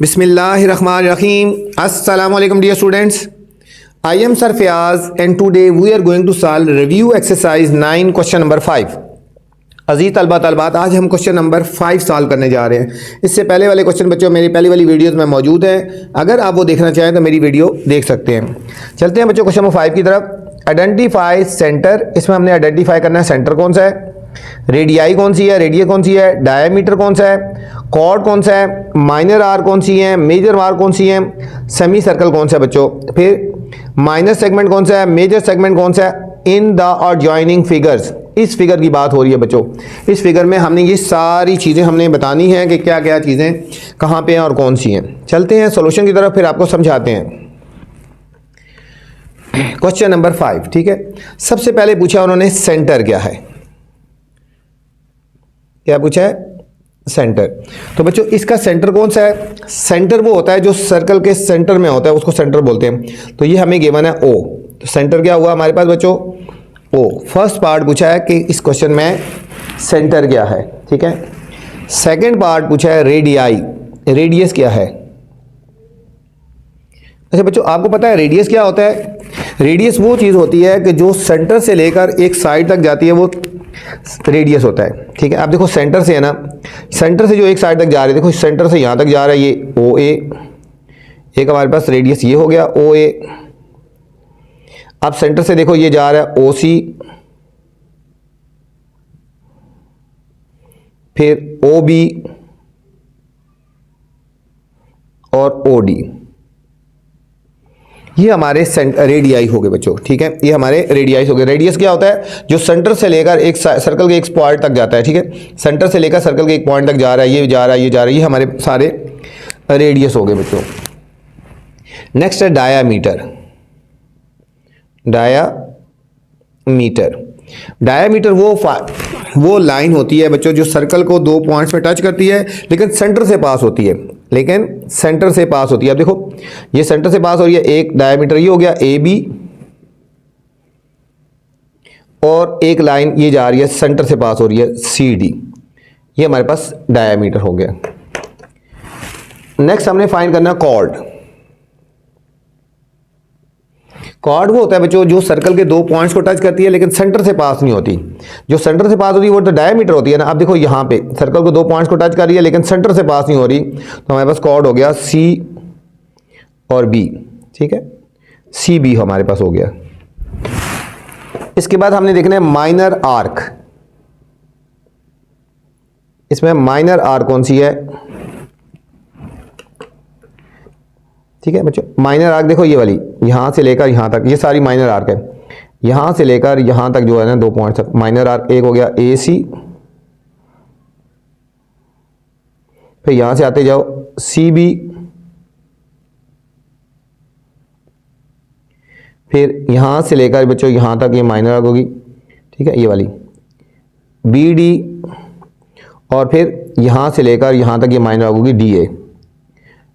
Bismillahirrahmanirrahim. Assalamu alaikum dear students. I am Sir Fayaz and today we are going to solve review exercise 9 question number 5. अजीज तलबा तलबात आज हम question number 5 solve करने जा रहे हैं। इससे पहले वाले क्वेश्चन बच्चों मेरी पहली वाली वीडियोस में मौजूद है, अगर आप वो देखना चाहें तो मेरी वीडियो देख सकते हैं। चलते हैं बच्चों क्वेश्चन नंबर 5 की तरफ। आइडेंटिफाई सेंटर, इसमें हमने आइडेंटिफाई करना है सेंटर कौन सा है, रेडियाई कौन सी है, रेडियस कौन सी है, डायमीटर कौन सा है, कॉर्ड कौन सा है, माइनर आर कौन सी है, मेजर आर कौन सी है, सेमी सर्कल कौन सा है बच्चों, फिर माइनर सेगमेंट कौन सा है, मेजर सेगमेंट कौन सा है, इन द एडजॉइनिंग फिगर्स। इस फिगर की बात हो रही है बच्चों। इस फिगर में हमने ये सारी चीज़ें हमने बतानी है कि क्या क्या चीज़ें कहाँ पे हैं और कौन सी हैं। चलते हैं सॉल्यूशन की तरफ, फिर आपको समझाते हैं। क्वेश्चन नंबर 5, ठीक है। सबसे पहले पूछा उन्होंने सेंटर क्या है, क्या पूछा है, सेंटर। तो बच्चों इसका सेंटर कौन सा है, सेंटर वो होता है जो सर्कल के सेंटर में होता है, उसको सेंटर बोलते हैं। तो ये हमें गिवन है ओ, तो सेंटर क्या हुआ हमारे पास बच्चों, ओ। फर्स्ट पार्ट पूछा है कि इस क्वेश्चन में सेंटर क्या है, ठीक है। सेकंड पार्ट पूछा है रेडियाई, रेडियस क्या है। अच्छा बच्चों आपको पता है रेडियस क्या होता है, रेडियस वो चीज़ होती है कि जो सेंटर से लेकर एक साइड तक जाती है, वो रेडियस होता है, ठीक है। आप देखो सेंटर से है ना, सेंटर से जो एक साइड तक जा रही है, देखो सेंटर से यहाँ तक जा रहा है ये ओ ए, एक हमारे पास रेडियस ये हो गया ओ ए। अब सेंटर से देखो ये जा रहा है ओ सी, फिर ओ बी और ओ डी, ये हमारे रेडियाई हो गए बच्चों, ठीक है। ये हमारे रेडियाई हो गए। रेडियस क्या होता है, जो सेंटर से लेकर एक सर्कल के एक पॉइंट तक जाता है, ठीक है। सेंटर से लेकर सर्कल के एक पॉइंट तक जा रहा है, ये जा रहा है, ये जा रहा है, ये हमारे सारे रेडियस हो गए बच्चों। नेक्स्ट है डायामीटर। डायामीटर, डायामीटर वो लाइन होती है बच्चों जो सर्कल को दो पॉइंट्स में टच करती है, लेकिन सेंटर से पास होती है, लेकिन सेंटर से पास होती है। अब देखो ये सेंटर से पास हो रही है, एक डायमीटर ये हो गया ए बी, और एक लाइन ये जा रही है सेंटर से पास हो रही है सी डी, ये हमारे पास डायमीटर हो गया। नेक्स्ट हमने फाइंड करना कॉर्ड। कॉर्ड वो होता है बच्चों जो सर्कल के दो पॉइंट्स को टच करती है, लेकिन सेंटर से पास नहीं होती। जो सेंटर से पास होती है वो तो डायमीटर होती है ना। अब देखो यहाँ पे सर्कल को दो पॉइंट्स को टच कर रही है, लेकिन सेंटर से पास नहीं हो रही, तो हमारे पास कॉर्ड हो गया सी और बी, ठीक है। सी बी हमारे पास हो गया। इसके बाद हमने देखना है माइनर आर्क। इसमें माइनर आर्क कौन सी है, ठीक है बच्चों। माइनर आर्क देखो ये वाली, यहां से लेकर यहां तक, ये सारी माइनर आर्क है। यहां से लेकर यहां तक जो है ना दो पॉइंट तक माइनर आर्क। एक हो गया ए सी, फिर यहां से आते जाओ सी बी, फिर यहां से लेकर बच्चों यहां तक ये माइनर आर्क होगी, ठीक है, ये वाली बी डी, और फिर यहां से लेकर यहां तक ये माइनर आर्क होगी डी ए।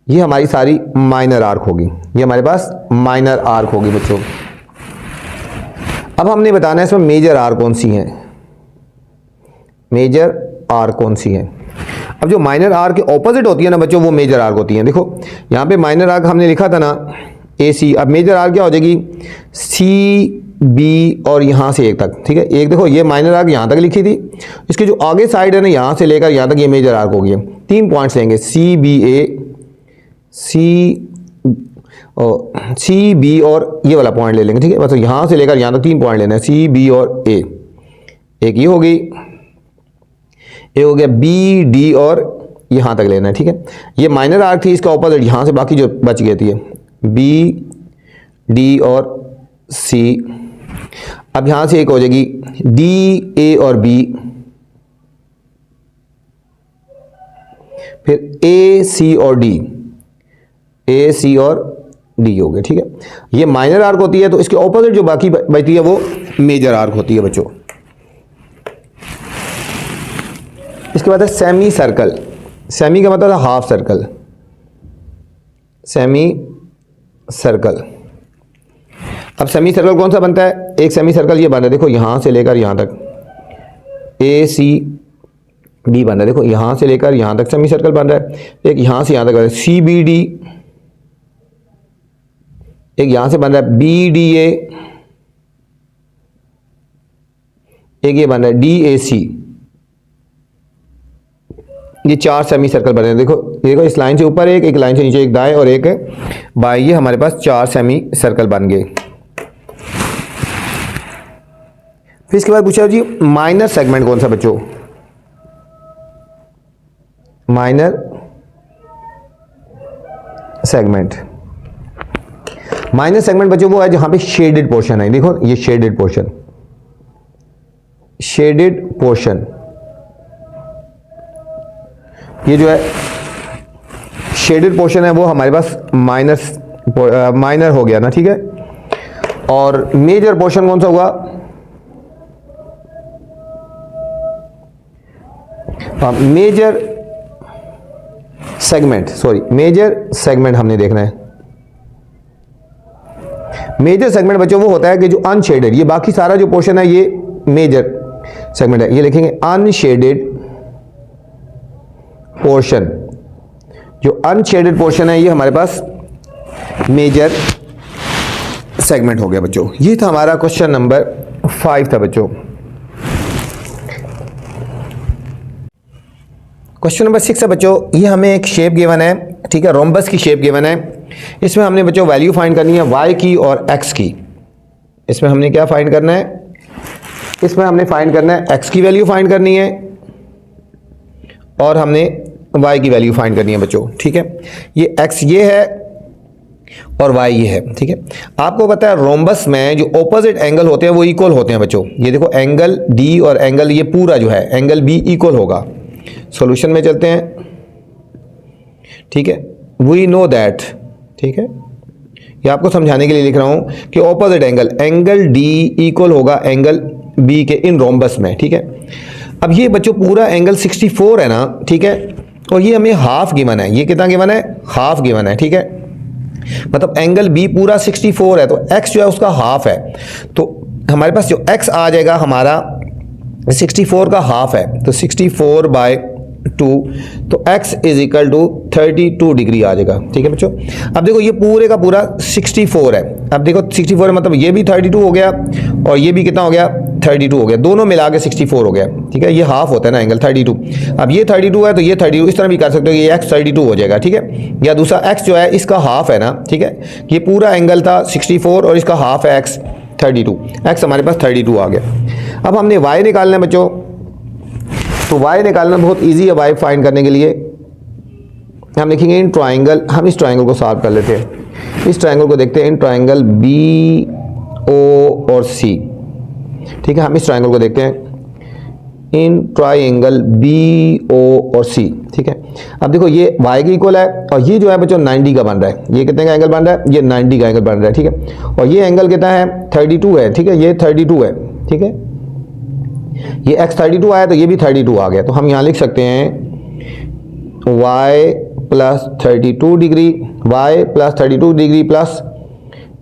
ये हमारी सारी माइनर आर्क होगी, ये हमारे पास माइनर आर्क होगी बच्चों। अब हमने बताना है इसमें मेजर आर्क कौन सी है, मेजर आर्क कौन सी है। अब जो माइनर आर्क के ऑपोजिट होती है ना बच्चों, वो मेजर आर्क होती है। देखो यहाँ पे माइनर आर्क हमने लिखा था ना ए सी, अब मेजर आर्क क्या हो जाएगी सी बी और यहाँ से एक तक, ठीक है। एक देखो ये माइनर आर्क यहाँ तक लिखी थी, इसके जो आगे साइड है ना यहाँ से लेकर यहाँ तक ये मेजर आर्क होगी। तीन पॉइंट्स लेंगे सी बी ए, सी बी और ये वाला पॉइंट ले लेंगे, ठीक है। बस यहां से लेकर यहां तक तीन पॉइंट लेना है, सी बी और ए। एक ये हो गई, ये हो गया बी डी और यहां तक लेना है, ठीक है। ये माइनर आर्क थी, इसका ऑपोजिट यहां से बाकी जो बच गई थी बी डी और सी। अब यहां से एक हो जाएगी डी ए और बी, फिर ए सी और डी, ए सी और डी हो गए, ठीक है। ये माइनर आर्क होती है, तो इसके ऑपोजिट जो बाकी बचती है वो मेजर आर्क होती है बच्चों। इसके बाद है सेमी सर्कल। सेमी का मतलब है हाफ सर्कल, सेमी सर्कल। अब सेमी सर्कल कौन सा बनता है, एक सेमी सर्कल ये बनता है, देखो यहां से लेकर यहां तक ए सी बी बन रहा है, देखो यहाँ से लेकर यहाँ तक सेमी सर्कल बन रहा है, एक यहाँ से यहाँ तक बन रहा है सी बी डी, एक यहाँ से बन रहा है बी डी ए, एक ये बन रहा है डी ए सी। ये 4 सेमी सर्कल बने हैं। देखो देखो इस लाइन से ऊपर एक लाइन से नीचे एक दाएं और एक बाएं, ये हमारे पास 4 सेमी सर्कल बन गए। फिर इसके बाद पूछा जी माइनर सेगमेंट कौन सा बच्चों, माइनर सेगमेंट, माइनर सेगमेंट बच्चों वो है जहां पे शेडेड पोर्शन है। देखो ये शेडेड पोर्शन, शेडेड पोर्शन, ये जो है शेडेड पोर्शन है वो हमारे पास माइनर हो गया ना, ठीक है। और मेजर पोर्शन कौन सा हुआ, major segment, sorry major segment हमने देखना है। मेजर सेगमेंट बच्चों वो होता है कि जो अनशेडेड, ये बाकी सारा जो पोर्शन है ये मेजर सेगमेंट है। ये लिखेंगे अनशेडेड पोर्शन, जो अनशेडेड पोर्शन है ये हमारे पास मेजर सेगमेंट हो गया बच्चों। ये था हमारा क्वेश्चन नंबर 5 था बच्चों। क्वेश्चन नंबर 6 है बच्चों, ये हमें एक शेप गिवन है, ठीक है, रोम्बस की शेप गिवन है। इसमें हमने बच्चों वैल्यू फाइंड करनी है y की और x की। इसमें हमने क्या फाइंड करना है, इसमें हमने फाइंड करना है x की वैल्यू फाइंड करनी है और हमने y की वैल्यू फाइंड करनी है बच्चों, ठीक है। ये x ये है और y ये है, ठीक है। आपको पता है रोम्बस में जो ऑपोजिट एंगल होते हैं वो इक्वल होते हैं बच्चों। ये देखो एंगल D और एंगल ये पूरा जो है एंगल B इक्वल होगा। सॉल्यूशन में चलते हैं, ठीक है। वी नो दैट, ठीक है, ये आपको समझाने के लिए लिख रहा हूं कि ऑपोजिट एंगल D इक्वल होगा एंगल B के इन रोम्बस में, ठीक है। अब ये बच्चों पूरा एंगल 64 है ना, ठीक है, और ये हमें हाफ गिवन है। ये कितना गिवन है, हाफ गिवन है, ठीक है। मतलब एंगल B पूरा 64 है तो x जो है उसका हाफ है, तो हमारे पास जो x आ जाएगा हमारा 64 का हाफ है, तो 64/2, तो x is equal to 32 degree आ जाएगा, ठीक है बच्चों। अब देखो ये पूरे का पूरा 64 है। अब देखो 64 है मतलब ये भी 32 हो गया और ये भी कितना हो गया, 32 हो गया, दोनों मिला के 64 हो गया, ठीक है। ये हाफ होता है ना एंगल 32। अब ये 32 है तो ये 32 इस तरह भी कर सकते हो, ये x 32 हो जाएगा, ठीक है। या दूसरा x जो है इसका हाफ है ना, ठीक है, ये पूरा एंगल था 64 और इसका हाफ है x 32, x हमारे पास 32 आ गया। अब हमने y निकालना है बच्चों, तो y निकालना बहुत इजी है। y फाइंड करने के लिए हम लिखेंगे इन ट्राइंगल, हम इस ट्राइंगल को सॉल्व कर लेते हैं। इस ट्राइंगल को देखते हैं इन ट्राइंगल बी ओ और सी, ठीक है। हम इस ट्राइंगल को देखते हैं इन ट्राइंगल बी ओ और सी, ठीक है। अब देखो ये y के इक्वल है और ये जो है बच्चों 90 का बन रहा है। ये कितने का एंगल बन रहा है, ये 90 का एंगल बन रहा है, ठीक है। और ये एंगल कितना है, 32 है, ठीक है, ये 32 है, ठीक है। ये x 32 आया तो ये भी 32 आ गया, तो हम यहाँ लिख सकते हैं y plus 32 degree, y plus 32 degree plus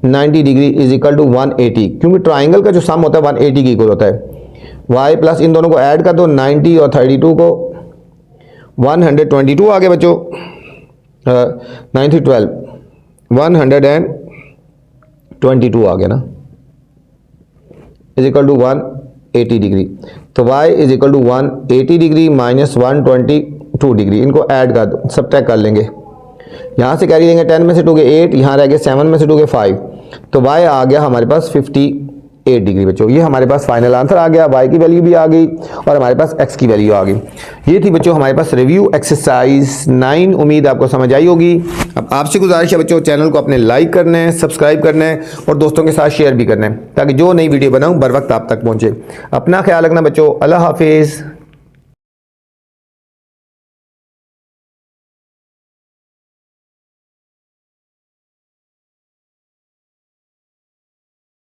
90 degree is equal to 180, क्योंकि ट्राइंगल का जो सम होता है 180 के इक्वल होता है। y प्लस इन दोनों को ऐड कर दो, 90 और 32 को 122 आ गया बच्चों, 9 12 122 आ गया ना, इज इक्वल टू 180 डिग्री। तो y is equal to 180 degree minus 122 degree, इनको ऐड कर दो, सब्ट्रैक्ट कर लेंगे। यहाँ से कैरी लेंगे 10 में से 2 के 8, यहाँ रह गए 7 में से 2 के 5, तो y आ गया हमारे पास 58 डिग्री बच्चों। ये हमारे पास फाइनल आंसर आ गया, y की वैल्यू भी आ गई और हमारे पास x की वैल्यू आ गई। ये थी बच्चों हमारे पास रिव्यू एक्सरसाइज 9। उम्मीद आपको समझ आई होगी। अब आपसे गुजारिश है बच्चों, चैनल को अपने लाइक करना है, सब्सक्राइब करना है और दोस्तों के साथ शेयर भी करना है, ताकि जो नई वीडियो बनाऊँ बर वक्त आप तक पहुँचे। अपना ख्याल रखना बच्चों, अल्लाह हाफिज़।